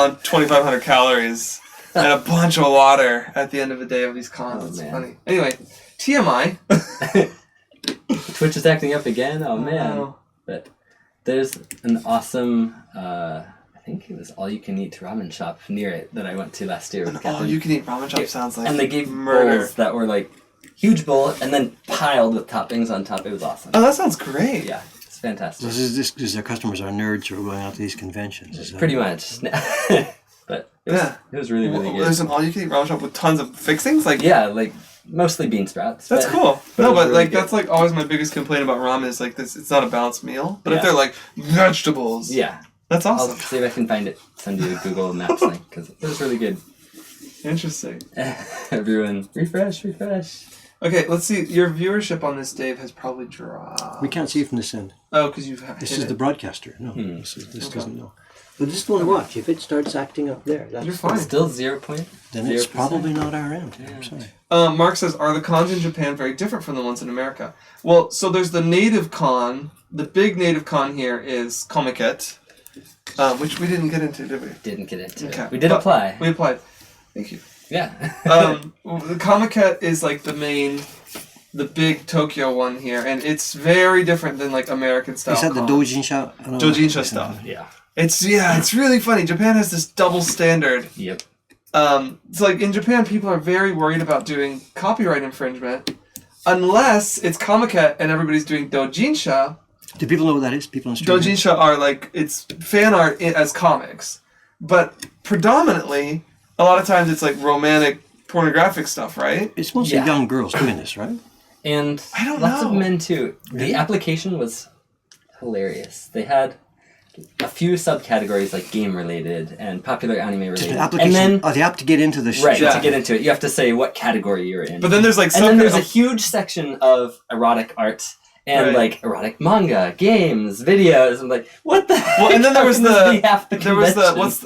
around 2,500 calories and a bunch of water at the end of the day of these cons. It's funny. Anyway, TMI. Twitch is acting up again. Oh man! Wow. But there's an awesome, I think it was all-you-can-eat ramen shop near it that I went to last year. An all-you-can-eat ramen shop sounds like and they gave murder. Bowls that were like huge bowl and then piled with toppings on top. It was awesome. Oh, that sounds great. Yeah, it's fantastic. This is because their customers are nerds who are going out to these conventions. Pretty much. But it was really, really good. There's an all-you-can-eat ramen shop with tons of fixings? Like mostly bean sprouts. That's cool. But really like good. that's like always my biggest complaint about ramen is like this. It's not a balanced meal. But if they're like vegetables, that's awesome. I'll see if I can find it. Send you a Google Maps link because it was really good. Interesting. Everyone, refresh. Okay, let's see. Your viewership on this, Dave, has probably dropped. We can't see it from this end. Oh, because you've. This is the broadcaster. No, this doesn't know. But just want to watch. If it starts acting up there, that's You're fine. Still 0 point. Then it's probably not our end. Yeah. I'm sorry. Mark says, are the cons in Japan very different from the ones in America? Well, so there's the native con. The big native con here is Comiket, which we didn't get into, did we? Didn't get into it. We did apply. We applied. Thank you. Yeah. The Comiket is like the big Tokyo one here, and it's very different than like American style. Is that the Dojinsha? Dojinsha stuff. Yeah. It's really funny. Japan has this double standard. Yep. So like in Japan, people are very worried about doing copyright infringement, unless it's Comiket and everybody's doing Dojinsha. Do people know what that is? People in Australia? Dojinsha are like, it's fan art as comics, but predominantly, a lot of times it's like romantic, pornographic stuff, right? It's mostly young girls doing this, right? And I don't lots know. of men too. The application was hilarious. They had a few subcategories like game related and popular anime related. Just an application. And then the app to get into the right to get into it, you have to say what category you're in. But then there's like and then there's a huge section of erotic art and like erotic manga, games, videos. I'm like, what the heck? Well, and then there was the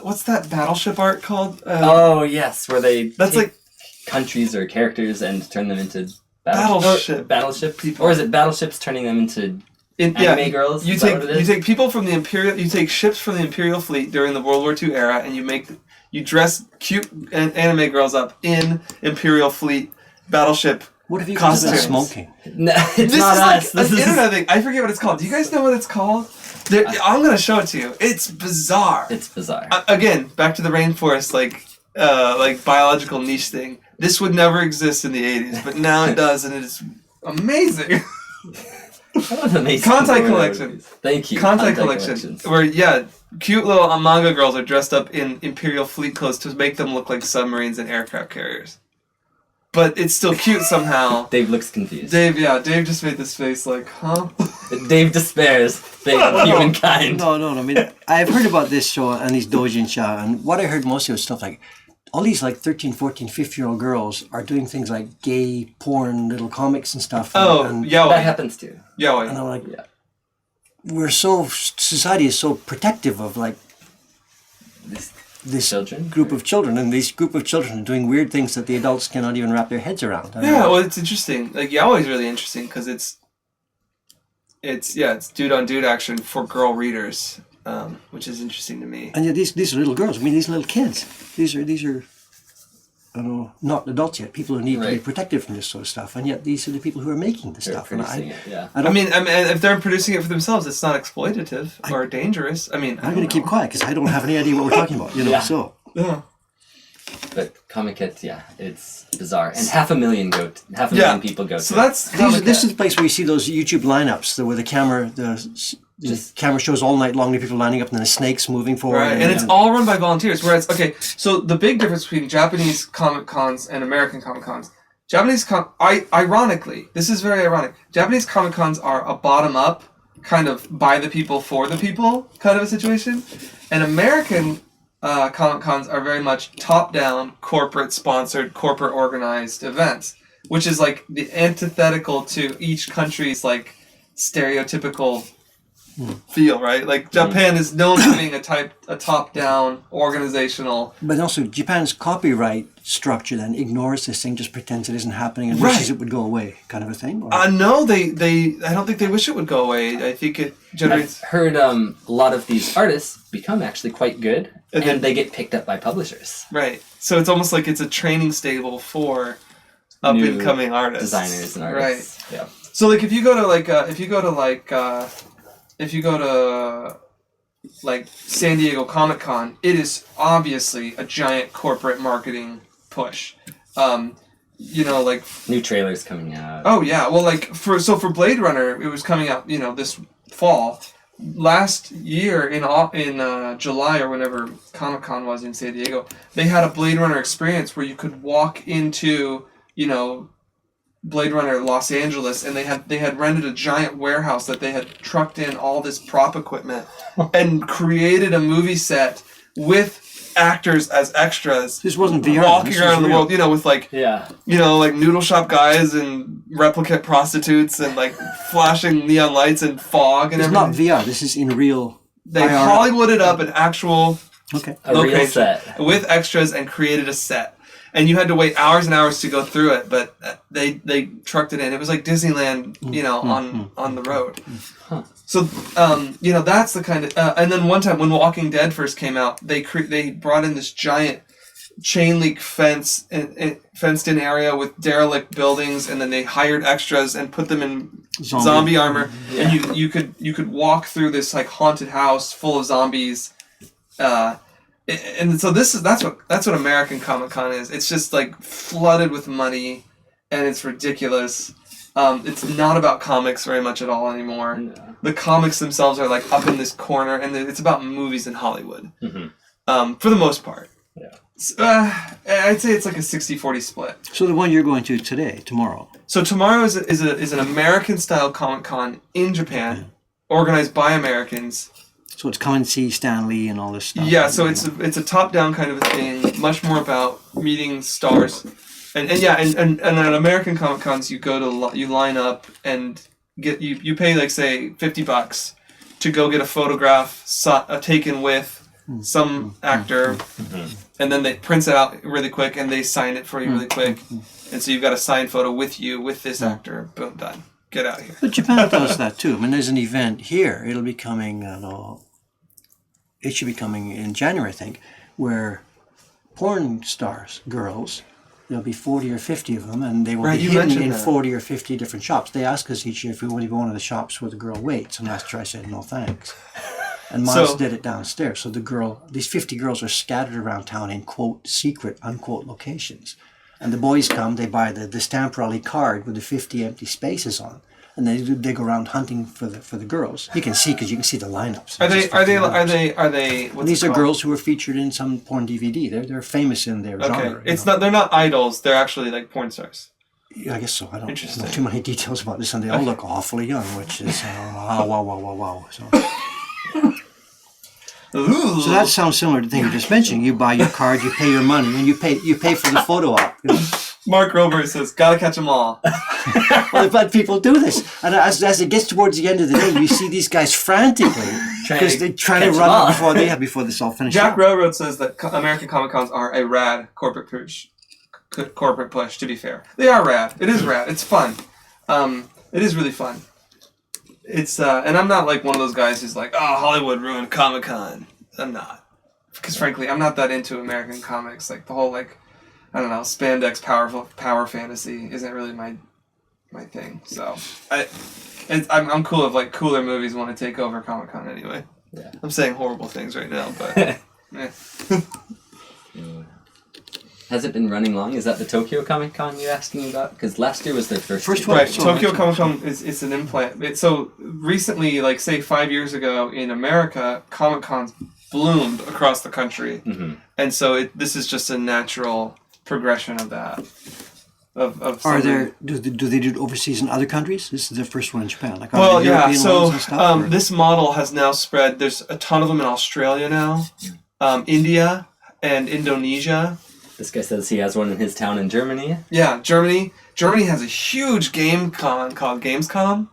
what's that battleship art called? Oh yes, where they that's take like countries or characters and turn them into battleship people. Or is it battleships turning them into anime girls? You take people from the you take ships from the Imperial fleet during the World War II era, and you dress cute anime girls up in Imperial fleet battleship. What have you costumes. guys been smoking? No, it's this not is us. Like an internet thing. I forget what it's called. Do you guys know what it's called? I'm gonna show it to you. It's bizarre. It's bizarre. Again, back to the rainforest, like biological niche thing. This would never exist in the 80s, but now it does, and it is amazing. Contact collection. Thank you. Contact collection. Where cute little manga girls are dressed up in Imperial fleet clothes to make them look like submarines and aircraft carriers. But it's still cute somehow. Dave looks confused. Dave just made this face like, huh? Dave despairs. Thank humankind. No. I mean, I've heard about this show and these doujin-sha, and what I heard mostly was stuff like all these like 13, 14, 15-year-old girls are doing things like gay porn, little comics and stuff. And yaoi. That happens too. Yaoi. And I'm like, society is so protective of like this group of children, and this group of children are doing weird things that the adults cannot even wrap their heads around. Well, it's interesting. Like yaoi is really interesting because it's dude on dude action for girl readers, which is interesting to me. And yet these are little girls. I mean, these are little kids. These are I don't know, not adults yet. People who need to be protected from this sort of stuff, and yet these are the people who are making the stuff. And I mean, if they're producing it for themselves, it's not exploitative or dangerous. I mean, I'm going to keep quiet because I don't have any idea what we're talking about. So. Yeah. But Comiket, it's bizarre, and half a million people go. So that's this is the place where you see those YouTube lineups where the camera camera shows all night long, the people lining up, and then the snakes moving forward. Right, and it's all run by volunteers. Whereas, so the big difference between Japanese Comic Cons and American Comic Cons, ironically, this is very ironic. Japanese Comic Cons are a bottom up, kind of by the people for the people kind of a situation, and American Comic Cons are very much top down, corporate sponsored, corporate organized events, which is like the antithetical to each country's like stereotypical feel, right? Like Japan is known for being a top-down organizational. But also, Japan's copyright structure then ignores this thing, just pretends it isn't happening, and Right. wishes it would go away, kind of a thing. Or? No, they I don't think they wish it would go away. I think it generates. I've heard a lot of these artists become actually quite good, And and then- they get picked up by publishers. Right. So it's almost like it's a training stable for up and coming artists, Designers and artists. Right. Yeah. So like if you go to San Diego Comic Con, it is obviously a giant corporate marketing push. Like New trailers coming out. oh yeah, well like for Blade Runner, it was coming out this fall. Last year in July or whenever Comic Con was in San Diego, they had a Blade Runner experience where you could walk into Blade Runner Los Angeles, and they had rented a giant warehouse that they had trucked in all this prop equipment and created a movie set with actors as extras. This wasn't VR. Walking this around was the real. world, with like like noodle shop guys and replicate prostitutes and like flashing neon lights and fog and It's everything. not VR. This is in real. They IRL. Hollywooded up an actual Okay. A real location set. with extras and created a set. And you had to wait hours and hours to go through it, but they trucked it in. It was like Disneyland, on the road. Huh. So, that's the kind of. And then one time when Walking Dead first came out, they brought in this giant chain link fence, fenced in area with derelict buildings, and then they hired extras and put them in zombie armor, and you could walk through this like haunted house full of zombies. And so that's what American Comic Con is. It's just like flooded with money, and it's ridiculous. It's not about comics very much at all anymore. No. The comics themselves are like up in this corner, and it's about movies in Hollywood, for the most part. Yeah. I'd say it's like a 60-40 split. So the one you're going to tomorrow. So tomorrow is an American style Comic Con in Japan, organized by Americans. So it's come and see Stan Lee and all this stuff. Yeah, so it's a top down kind of a thing, much more about meeting stars, and at American Comic Cons you line up and you pay like say $50 to go get a photograph taken with some actor, and then they print it out really quick and they sign it for you really quick, and so you've got a signed photo with you with this actor. Boom, done. Get out of here. But Japan does that too. I mean, there's an event here. It'll be coming. It should be coming in January, I think, where porn stars, girls, there'll be 40 or 50 of them, and they will be hidden in 40 or 50 different shops. They ask us each year if we want to go to one of the shops where the girl waits, and last year I said no thanks. And Miles did it downstairs. So these 50 girls are scattered around town in quote secret unquote locations, and the boys come. They buy the stamp rally card with the 50 empty spaces on. And they go around hunting for the girls. You can see because you can see the lineups. Are they? What's These it are called? girls who were featured in some porn DVD. They're famous in their genre. Okay, they're not idols. They're actually like porn stars. Yeah, I guess so. I don't Interesting. know too many details about this, and they all look awfully young, which is wow. Ooh. So that sounds similar to the thing you just mentioned. You buy your card, you pay your money, and you pay for the photo op. Mark Rober says, "Gotta catch them all." Well, I've had people do this, and as it gets towards the end of the day, you see these guys frantically because they're trying to catch run them out before this all finishes. Jack Railroad says that American Comic Cons are a rad corporate push. To be fair, they are rad. It is rad. It's fun. It is really fun. It's and I'm not like one of those guys who's like, "Oh, Hollywood ruined Comic Con." I'm not, because frankly, I'm not that into American comics. Like the whole I don't know, spandex power fantasy isn't really my thing. So I'm cool if like cooler movies want to take over Comic Con anyway. Yeah. I'm saying horrible things right now, but Has it been running long? Is that the Tokyo Comic Con you're asking about? Because last year was their first First year. one. right. Tokyo Comic Con is an implant. So recently, like say 5 years ago in America, Comic Cons bloomed across the country, and so this is just a natural progression of that. Are there do they do it overseas in other countries? This is their first one in Japan. Like Well, are there yeah. European So ones and stuff, or- this model has now spread. There's a ton of them in Australia now, India and Indonesia. This guy says he has one in his town in Germany. Yeah, Germany. Germany has a huge game con called Gamescom.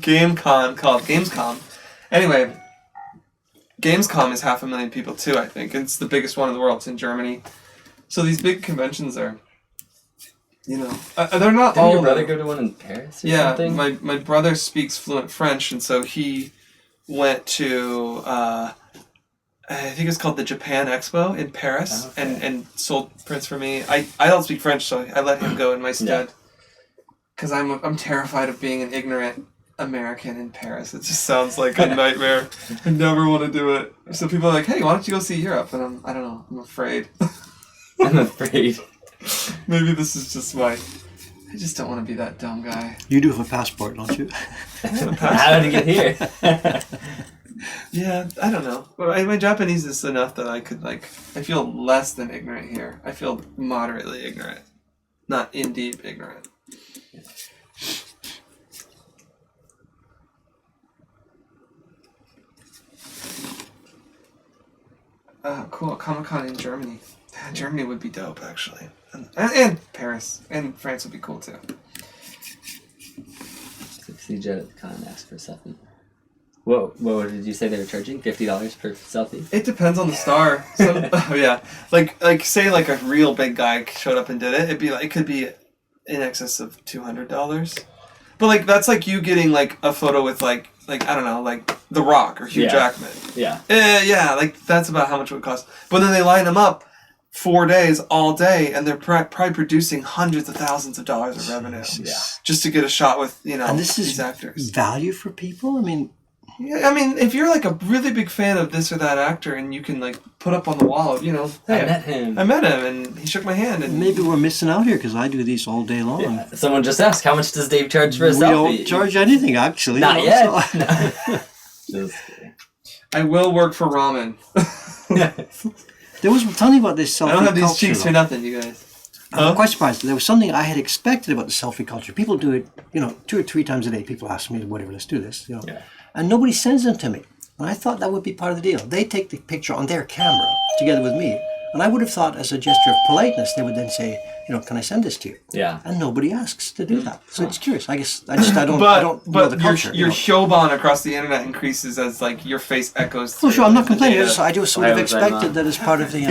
GameCon called Gamescom. Anyway, Gamescom is 500,000 people too, I think. It's the biggest one in the world. It's in Germany. So these big conventions are, they're not Didn't all... your brother go to one in Paris or something? my brother speaks fluent French, and so he went to, I think it's called the Japan Expo in Paris, and sold prints for me. I don't speak French, so I let him go in my stead. Because I'm terrified of being an ignorant American in Paris. It just sounds like a nightmare. I never want to do it. So people are like, hey, why don't you go see Europe? And I don't know, I'm afraid. I'm afraid. Maybe this is just I just don't want to be that dumb guy. You do have a passport, don't you? How did you get here? Yeah, I don't know. My Japanese is enough that I could, I feel less than ignorant here. I feel moderately ignorant. Not in deep ignorant. Cool. Comic-Con in Germany. Germany would be dope, actually. And Paris. And France would be cool, too. See Jed at the con and ask for a selfie. What did you say they were charging? $50 per selfie? It depends on the star. Oh yeah, say a real big guy showed up and did it. It could be in excess of $200. But that's you getting a photo with I don't know, The Rock or Hugh Jackman. Yeah. Yeah, that's about how much it would cost. But then they line them up 4 days, all day, and they're probably producing hundreds of thousands of dollars of revenue. Yeah. Just to get a shot with and this these is actors. Value for people. I mean. Yeah, if you're a really big fan of this or that actor, and you can put up on the wall, hey, I met him, and he shook my hand. And maybe we're missing out here because I do these all day long. Yeah. Someone just asked, how much does Dave charge for a selfie? We don't charge anything, actually. Not yet. So. I will work for ramen. Tell me about this selfie culture. I don't have these cheeks for nothing, you guys. I'm quite surprised. There was something I had expected about the selfie culture. People do it, 2 or 3 times a day. People ask me, whatever, let's do this. Yeah. And nobody sends them to me. And I thought that would be part of the deal. They take the picture on their camera together with me. And I would have thought, as a gesture of politeness, they would then say, can I send this to you? Yeah. And nobody asks to do that. So it's curious. I guess I don't know the culture. Your Hyoban across the internet increses as your face echoes. Oh, sure, I'm not complaining. I just sort of expected that as part of the.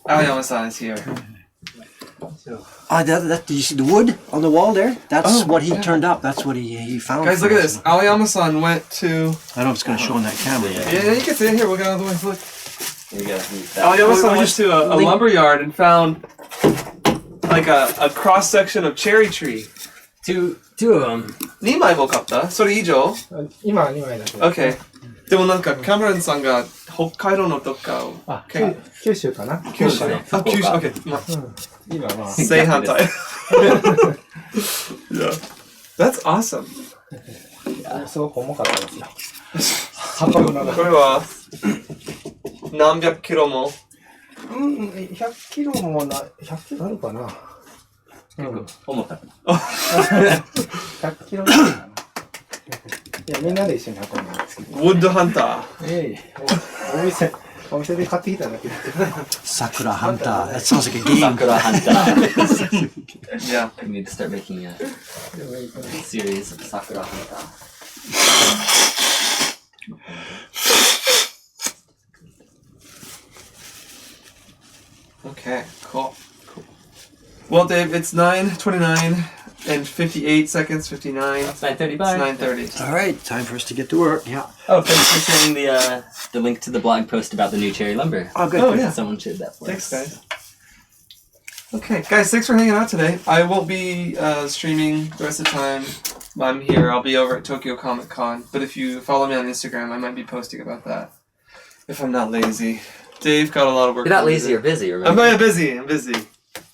Aoyama-san is here. Did you see the wood on the wall there? That's what he turned up. That's what he found. Guys, look at this. Aoyama-san went to... I don't know if it's going to show on that camera. Yeah, you can see it here. We'll get out of the way. Look. Aoyama-san went to a lumber yard and found a cross section of cherry tree. Two of them. 2枚も買った？それ以上？今は2枚だけど。Okay. でもキャメロンさんが北海道のどっかを。九州かな？九州。九州。Okay. 今正反対。Yeah. That's awesome. すごく重かったですよ。運ぶのが。これは何百キロも100キロも100キロあるかな。重たい。100キロぐらいかな。いや、みんなで一緒に運んだんですけど。ウッドハンター。お店で買ってきただけだけど。Sakura Hunter. That sounds like a game. Sakura Hunter. Yeah. We need to start making a series of Sakura Hunter. Okay, cool. Well, Dave, it's 9:29 and 58 seconds, 59. It's 9:35. It's 9:30. All right, time for us to get to work. Yeah. Oh, thanks for sharing the link to the blog post about the new cherry lumber. Oh, good. Oh, yeah. Someone shared that for Thanks, us. guys. Okay, guys, thanks for hanging out today. I won't be streaming the rest of the time. I'm here. I'll be over at Tokyo Comic Con. But if you follow me on Instagram, I might be posting about that. If I'm not lazy. Dave got a lot of work. You're not lazy or busy, remember? I'm very busy. I'm busy.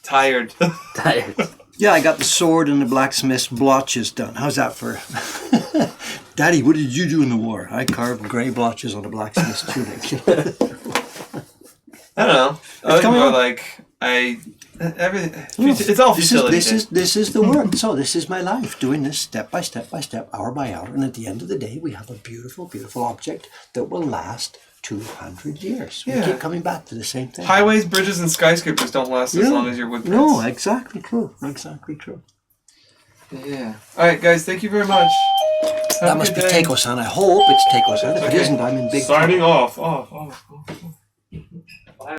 Tired. Tired. Yeah, I got the sword and the blacksmith's blotches done. How's that for... Daddy, what did you do in the war? I carved gray blotches on a blacksmith's tunic. I don't know. It's coming more up. Everything. It's all futility. This is the work. So this is my life, doing this step by step by step, hour by hour. And at the end of the day, we have a beautiful, beautiful object that will last 200 years. We keep coming back to the same thing. Highways, bridges, and skyscrapers don't last as long as your wood prints. No, exactly true. Exactly true. Yeah. All right, guys. Thank you very much. Have That a must good be day. Teiko-san. I hope it's Teiko-san. If it Okay. isn't, I'm in big Signing trouble. off. Off.